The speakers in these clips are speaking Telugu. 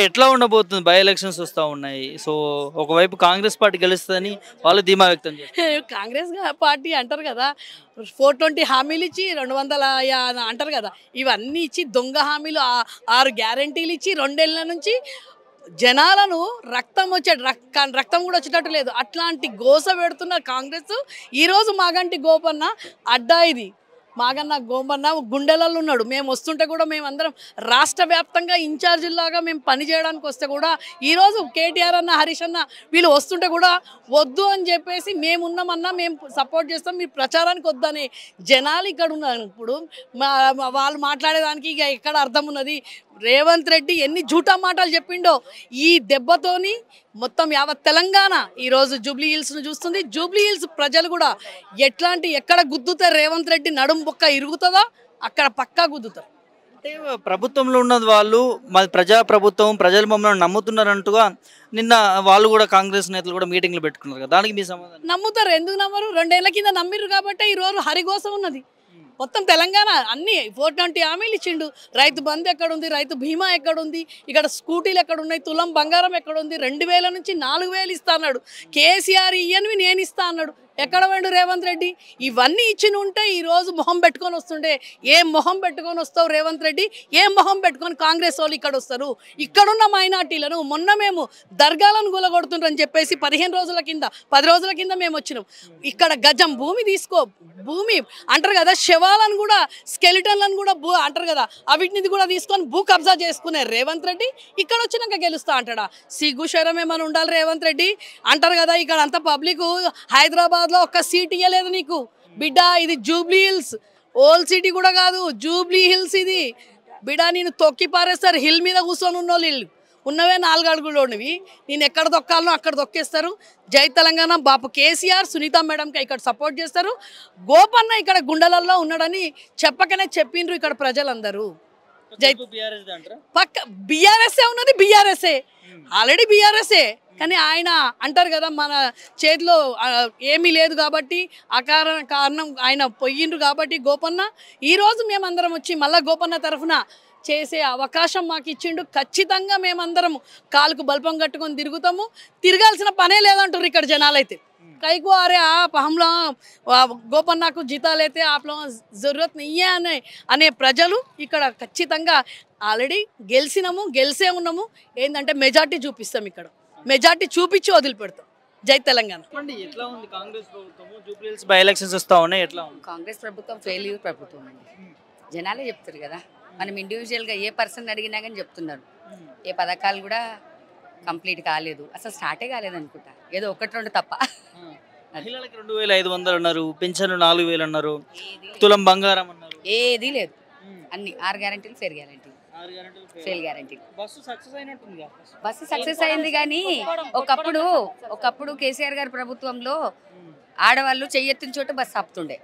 ఎట్లా ఉండబోతుంది? బై ఎలక్షన్స్ వస్తా ఉన్నాయి. సో ఒకవైపు కాంగ్రెస్ పార్టీ గెలుస్తుందని వాళ్ళు ధీమా వ్యక్తం చేస్తారు. కాంగ్రెస్ పార్టీ అంటారు కదా 420 హామీలు ఇచ్చి 200 అంటారు కదా, ఇవన్నీ ఇచ్చి దొంగ హామీలు 6 గ్యారంటీలు ఇచ్చి 2 ఏళ్ళ నుంచి జనాలను రక్తం కూడా వచ్చేటట్టు లేదు. అట్లాంటి గోస పెడుతున్న కాంగ్రెస్ ఈరోజు మాగంటి గోపన్న అడ్డా ఇది. మాగన్న గోపన్న గుండెలలో ఉన్నాడు. మేము వస్తుంటే కూడా మేమందరం రాష్ట్ర వ్యాప్తంగా ఇన్ఛార్జీలాగా మేము పని చేయడానికి వస్తే కూడా ఈరోజు కేటీఆర్ అన్న హరీష్ అన్న వీళ్ళు వస్తుంటే కూడా వద్దు అని చెప్పేసి మేమున్నామన్నా మేము సపోర్ట్ చేస్తాం, మీరు ప్రచారానికి వద్దనే జనాలు ఇక్కడ ఉన్నారు. ఇప్పుడు వాళ్ళు మాట్లాడేదానికి ఇక ఎక్కడ అర్థం ఉన్నది? రేవంత్ రెడ్డి ఎన్ని జూటా మాటలు చెప్పిండో ఈ దెబ్బతోని మొత్తం యావత్ తెలంగాణ ఈరోజు జూబ్లీ హిల్స్ను చూస్తుంది. జూబ్లీ హిల్స్ ప్రజలు కూడా ఎక్కడ గుద్దుతారు రేవంత్ రెడ్డి నడుము బొక్క ఇరుగుతుందో అక్కడ పక్కా గుద్దుతారు. అంటే ప్రభుత్వంలో ఉన్నది వాళ్ళు, మాది ప్రజా ప్రభుత్వం, ప్రజలు మమ్మల్ని నమ్ముతున్నారంటుగా నిన్న వాళ్ళు కూడా కాంగ్రెస్ నేతలు కూడా మీటింగ్లు పెట్టుకున్నారు కదా, దానికి మీ సమాధానం? నమ్ముతారు, ఎందుకు నమ్మరు? 2 ఏళ్ల కింద నమ్మిర్రు కాబట్టి ఈరోజు హరిగోసం ఉన్నది. మొత్తం తెలంగాణ అన్ని 420 హామీలు ఇచ్చిండు. రైతు బంధు ఎక్కడుంది? రైతు బీమా ఎక్కడుంది? ఇక్కడ స్కూటీలు ఎక్కడున్నాయి? తులం బంగారం ఎక్కడుంది? 2000 నుంచి 4000 ఇస్తా అన్నాడు. కేసీఆర్ ఇయ్యనివి నేను ఇస్తా అన్నాడు. ఎక్కడ వెండు రేవంత్ రెడ్డి? ఇవన్నీ ఇచ్చిన ఉంటే ఈరోజు మొహం పెట్టుకొని వస్తుండే. ఏం మొహం పెట్టుకొని వస్తావు రేవంత్ రెడ్డి? ఏం మొహం పెట్టుకొని కాంగ్రెస్ వాళ్ళు ఇక్కడ వస్తారు? ఇక్కడున్న మైనార్టీలను మొన్న మేము దర్గాలను గులగొడుతుండ్రని చెప్పేసి 15 రోజుల కింద 10 రోజుల కింద మేము వచ్చినాం. ఇక్కడ గజం భూమి తీసుకో, భూమి అంటారు కదా, శవాలను కూడా స్కెలిటన్లను కూడా అంటారు కదా, అవిటిని కూడా తీసుకొని భూ కబ్జా చేసుకునే రేవంత్ రెడ్డి ఇక్కడ వచ్చినాక గెలుస్తా అంటాడా? సిగ్గు శరం ఏమైనా ఉండాలి రేవంత్ రెడ్డి. అంటారు కదా ఇక్కడ అంత పబ్లిక్ హైదరాబాద్ ఒక్క సీట్ ఇయ్యలేదు నీకు బిడ్డ. ఇది జూబ్లీ హిల్స్, ఓల్డ్ సిటీ కూడా కాదు, జూబ్లీ హిల్స్ ఇది బిడ్డ. నేను తొక్కి పారేస్తారు. హిల్ మీద కూర్చొని ఉన్నోళ్ళు ఉన్నవే 4 అడుగులోనివి. నేను ఎక్కడ దొక్కాలనో అక్కడ దొక్కేస్తారు. జై తెలంగాణ బాపు కేసీఆర్, సునీత మేడంకి ఇక్కడ సపోర్ట్ చేస్తారు. గోపన్న ఇక్కడ గుండెలలో ఉన్నాడని చెప్పకనే చెప్పిండ్రు ఇక్కడ ప్రజలందరూ. పక్క బీఆర్ఎస్ఏ ఉన్నది, బీఆర్ఎస్ఏ ఆల్రెడీ బీఆర్ఎస్ఏ. కానీ ఆయన అంటారు కదా మన చేతిలో ఏమీ లేదు కాబట్టి కారణం ఆయన పోయిండ్రు కాబట్టి గోపన్న ఈరోజు మేమందరం వచ్చి మళ్ళీ గోపన్న తరఫున చేసే అవకాశం మాకు ఇచ్చిండు. ఖచ్చితంగా మేమందరం కాలుకు బల్పం కట్టుకొని తిరుగుతాము. తిరగాల్సిన పనే లేదంటారు ఇక్కడ జనాలైతే. కైకు అరే आप हम గోపన్న కు జీతాలు అయితే ఆప్లో జరూరత్ నయ్యే అనే ప్రజలు ఇక్కడ ఖచ్చితంగా ఆల్రెడీ గెలిసే ఉన్నాము. ఏంటంటే మెజార్టీ చూపిస్తాం, ఇక్కడ మెజార్టీ చూపించి వదిలిపెడతాం. జై తెలంగాణ. ఎట్లా ఉంది కాంగ్రెస్ ప్రభుత్వం? జూబ్లీ హిల్స్ బై ఎలక్షన్స్ వస్తా ఉన్నాయి, ఎట్లా ఉంది? కాంగ్రెస్ ప్రభుత్వం ఫెయిల్యూర్ ప్రభుత్వం అండి. జనాలే చెప్తారు కదా, మనం ఇండివిజువల్గా ఏ పర్సన్ అడిగినా కానీ చెప్తున్నారు. ఏ పథకాలు కూడా కంప్లీట్ కాలేదు, అసలు స్టార్టే కాలేదు అనుకుంటా, ఏదో 1-2 తప్ప. మహిళలకు 2500 అన్నారు, పెన్షన్ 4000 అన్నారు, తులం బంగారం అన్నారు. ఏది లేదు. అన్ని 6 గ్యారంటీలు fail guarantee, fail guarantee. Bus success అయింది కానీ ఒకప్పుడు కేసీఆర్ గారి ప్రభుత్వంలో ఆడవాళ్ళు చెయ్యెత్తిన చోట బస్సు ఆపుతుండే,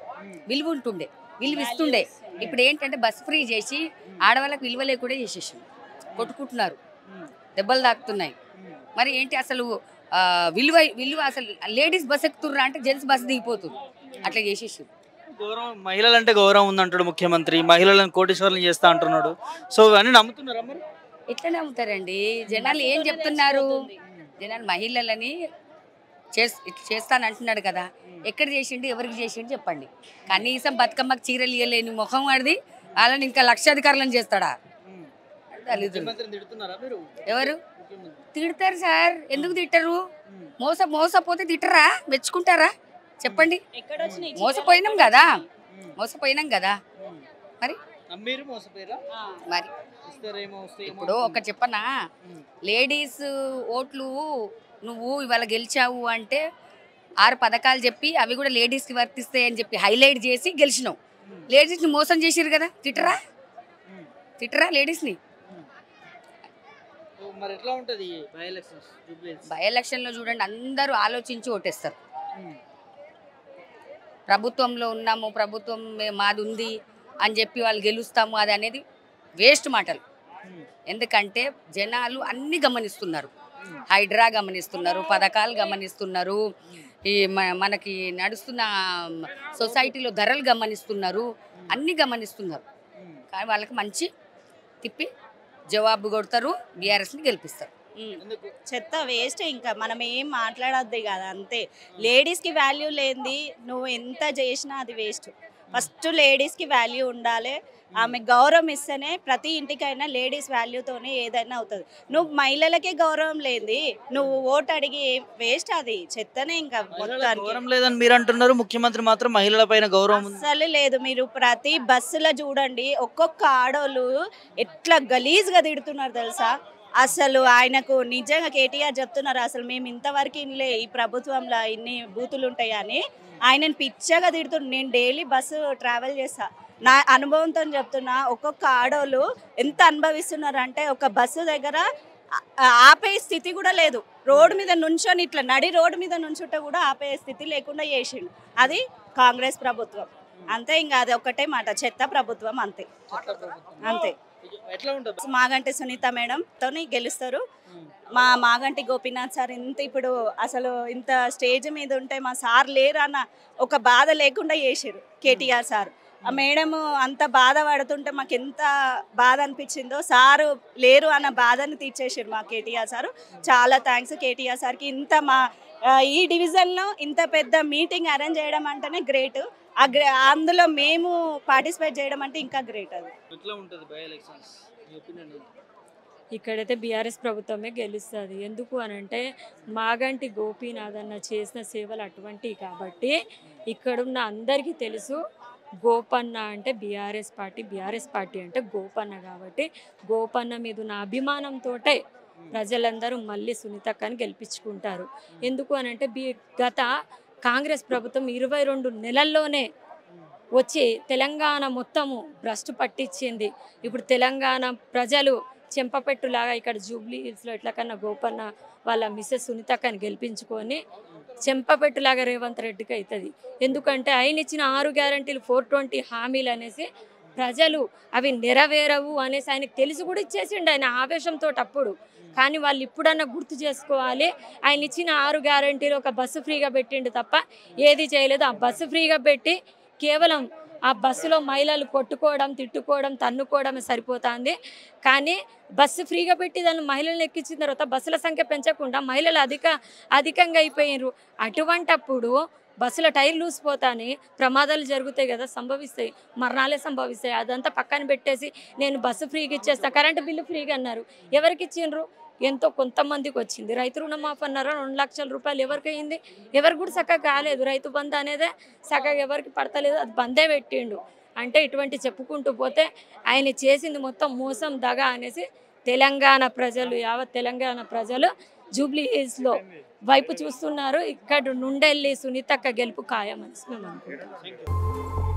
విలువ ఉంటుండే, విలువ ఇస్తుండే. ఇప్పుడు ఏంటంటే బస్సు ఫ్రీ చేసి ఆడవాళ్ళకి విలువ లేకుండా చేసేసి కొట్టుకుంటున్నారు, దెబ్బలు తాకుతున్నాయి. మరి ఏంటి అసలు విలువ అసలు లేడీస్ బస్ ఎక్కుతుర్రా అంటే జెంట్స్ బస్సు దిగిపోతుంది, అట్లా చేసేసి. గౌరవం, మహిళలంటే గౌరవం ఉందంటాడు ముఖ్యమంత్రి, మహిళలను కోటీశ్వరులను చేస్తా అంటున్నాడు. సో అన్ని నమ్ముతున్నారా మరి? ఎట్లా నమ్ముతారండి? జనాలు ఏం చెప్తున్నారు? జనాలు మహిళలని చేస్తానంటున్నాడు కదా, ఎక్కడ చేసిండు, ఎవరికి చేసిండు చెప్పండి. కనీసం బతుకమ్మకి చీరలు ఇవ్వలేని ముఖం వాడిది, వాళ్ళని ఇంకా లక్షాధికారులను చేస్తాడా? ఎవరు తిడతారు సార్? ఎందుకు తిట్టరు? మోసపోతే తిట్టరా? మెచ్చుకుంటారా చెప్పండి? మోసపోయినాం కదా మరి. మరి ఇప్పుడు ఒక చెప్పనా, లేడీస్ ఓట్లు నువ్వు ఇవాళ గెలిచావు అంటే 6 పథకాలు చెప్పి అవి కూడా లేడీస్కి వర్తిస్తాయి అని చెప్పి హైలైట్ చేసి గెలిచినావు. లేడీస్ని మోసం చేసిరు కదా, తిట్టరా లేడీస్ని? బై ఎలక్షన్లో చూడండి, అందరూ ఆలోచించి ఓటేస్తారు. ప్రభుత్వంలో ఉన్నాము, ప్రభుత్వం మాది ఉంది అని చెప్పి వాళ్ళు గెలుస్తాము అది అనేది వేస్ట్ మాటలు. ఎందుకంటే జనాలు అన్ని గమనిస్తున్నారు, హైడ్రా గమనిస్తున్నారు, పథకాలు గమనిస్తున్నారు, ఈ మనకి నడుస్తున్న సొసైటీలో ధరలు గమనిస్తున్నారు, అన్ని గమనిస్తున్నారు. కానీ వాళ్ళకి మంచి తిప్పి జవాబు కొడతారు, బీఆర్ఎస్ని గెలిపిస్తారు. చెత్త వేస్ట్. ఇంకా మనం ఏం మాట్లాడద్దు కదా, అంతే. లేడీస్కి వాల్యూ లేనిది నువ్వు ఎంత చేసినా అది వేస్ట్. ఫస్ట్ లేడీస్కి వాల్యూ ఉండాలి, ఆమె గౌరవం ఇస్తేనే ప్రతి ఇంటికైనా లేడీస్ వాల్యూతోనే ఏదైనా అవుతుంది. నువ్వు మహిళలకే గౌరవం లేనిది నువ్వు ఓటు అడిగి వేస్ట్, అది చెత్తనే. ఇంకా గౌరవం లేదని మీరు అంటున్నారు, ముఖ్యమంత్రి మాత్రం మహిళల పైన గౌరవం అసలు లేదు. మీరు ప్రతి బస్సులో చూడండి, ఒక్కొక్క ఆడోళ్ళు ఎట్లా గలీజ్గా తిడుతున్నారు తెలుసా. అసలు ఆయనకు నిజంగా కేటీఆర్ చెప్తున్నారు, అసలు మేము ఇంతవరకు ఇన్లే ఈ ప్రభుత్వంలో ఇన్ని బూతులు ఉంటాయని. ఆయనను పిచ్చగా తిడుతున్నారు. నేను డైలీ బస్సు ట్రావెల్ చేస్తా, నా అనుభవంతో చెప్తున్నా. ఒక్కొక్క ఆడోళ్ళు ఎంత అనుభవిస్తున్నారు అంటే, ఒక బస్సు దగ్గర ఆపే స్థితి కూడా లేదు. రోడ్డు మీద నుంచొని ఇట్లా నడి రోడ్డు మీద నుంచుంటే కూడా ఆపే స్థితి లేకుండా చేసిండు. అది కాంగ్రెస్ ప్రభుత్వం. అంతే, ఇంకా అది ఒకటే మాట, చెత్త ప్రభుత్వం. అంతే అంతే. మాగంటి సునీత మేడంతో గెలుస్తారు. మాగంటి గోపీనాథ్ సార్ ఇప్పుడు అసలు ఇంత స్టేజ్ మీద ఉంటే మా సార్ లేరన్న ఒక బాధ లేకుండా చేసారు కేటీఆర్ సార్. ఆ మేడం అంత బాధ పడుతుంటే మాకు ఎంత బాధ అనిపించిందో, సారు లేరు అన్న బాధని తీర్చేసారు మా కేటీఆర్ సారు. చాలా థ్యాంక్స్ కేటీఆర్ సార్కి. ఇంత మా ఈ డివిజన్లో ఇంత పెద్ద మీటింగ్ అరేంజ్ చేయడం అంటేనే గ్రేట్. అందులో మేము పార్టిసిపేట్ చేయడం అంటే ఇంకా గ్రేట్. అది ఇక్కడైతే బీఆర్ఎస్ ప్రభుత్వమే గెలుస్తుంది. ఎందుకు అని అంటే మాగంటి గోపీనాథ్ అన్న చేసిన సేవలు అటువంటివి కాబట్టి ఇక్కడున్న అందరికీ తెలుసు. గోపన్న అంటే బీఆర్ఎస్ పార్టీ అంటే గోపన్న. కాబట్టి గోపన్న మీద ఉన్న అభిమానంతో ప్రజలందరూ మళ్ళీ సునీతక్కని గెలిపించుకుంటారు. ఎందుకు అని అంటే గత కాంగ్రెస్ ప్రభుత్వం 22 నెలల్లోనే వచ్చి తెలంగాణ మొత్తము భ్రష్టు పట్టించింది. ఇప్పుడు తెలంగాణ ప్రజలు చెంపపెట్టులాగా ఇక్కడ జూబ్లీ హిల్స్లో ఎట్లకన్నా గోపన్న వాళ్ళ మిస్సెస్ సునీతక్కని గెలిపించుకొని చెంపపెట్టులాగా రేవంత్ రెడ్డికి అవుతుంది. ఎందుకంటే ఆయన ఇచ్చిన 6 గ్యారంటీలు 420 హామీలు అనేసి ప్రజలు అవి నెరవేరవు అనేసి ఆయనకు తెలిసి కూడా ఇచ్చేసిండు ఆయన ఆవేశంతో అప్పుడు. కానీ వాళ్ళు ఇప్పుడన్నా గుర్తు చేసుకోవాలి, ఆయన ఇచ్చిన 6 గ్యారంటీలు ఒక బస్సు ఫ్రీగా పెట్టిండు తప్ప ఏది చేయలేదు. ఆ బస్సు ఫ్రీగా పెట్టి కేవలం ఆ బస్సులో మహిళలు కొట్టుకోవడం, తిట్టుకోవడం, తన్నుకోవడమే సరిపోతుంది. కానీ బస్సు ఫ్రీగా పెట్టి దాన్ని మహిళలను ఎక్కించిన తర్వాత బస్సుల సంఖ్య పెంచకుండా మహిళలు అధికంగా అయిపోయినారు. అటువంటప్పుడు బస్సుల టైర్ లూసిపోతాని ప్రమాదాలు జరుగుతాయి కదా, సంభవిస్తాయి, మరణాలే సంభవిస్తాయి. అదంతా పక్కన పెట్టేసి నేను బస్సు ఫ్రీగా ఇచ్చేస్తా, కరెంటు బిల్లు ఫ్రీగా అన్నారు. ఎవరికి ఇచ్చిండ్రు? ఎంతో కొంతమందికి వచ్చింది. రైతు రుణమాఫీ అన్నారు, 2 లక్షల రూపాయలు ఎవరికి అయింది? ఎవరికి కూడా చక్కగా కాలేదు. రైతు బంధు అనేదే చక్కగా ఎవరికి పడతలేదు, అది బందే పెట్టిండు. అంటే ఇటువంటి చెప్పుకుంటూ పోతే ఆయన చేసింది మొత్తం మోసం, దగ అనేసి తెలంగాణ ప్రజలు, యావత్ తెలంగాణ ప్రజలు జూబ్లీ హిల్స్లో వైపు చూస్తున్నారు. ఇక్కడ నుండెళ్ళి సునీతక్క గెలుపు ఖాయమని మేము అనుకుంటున్నాం.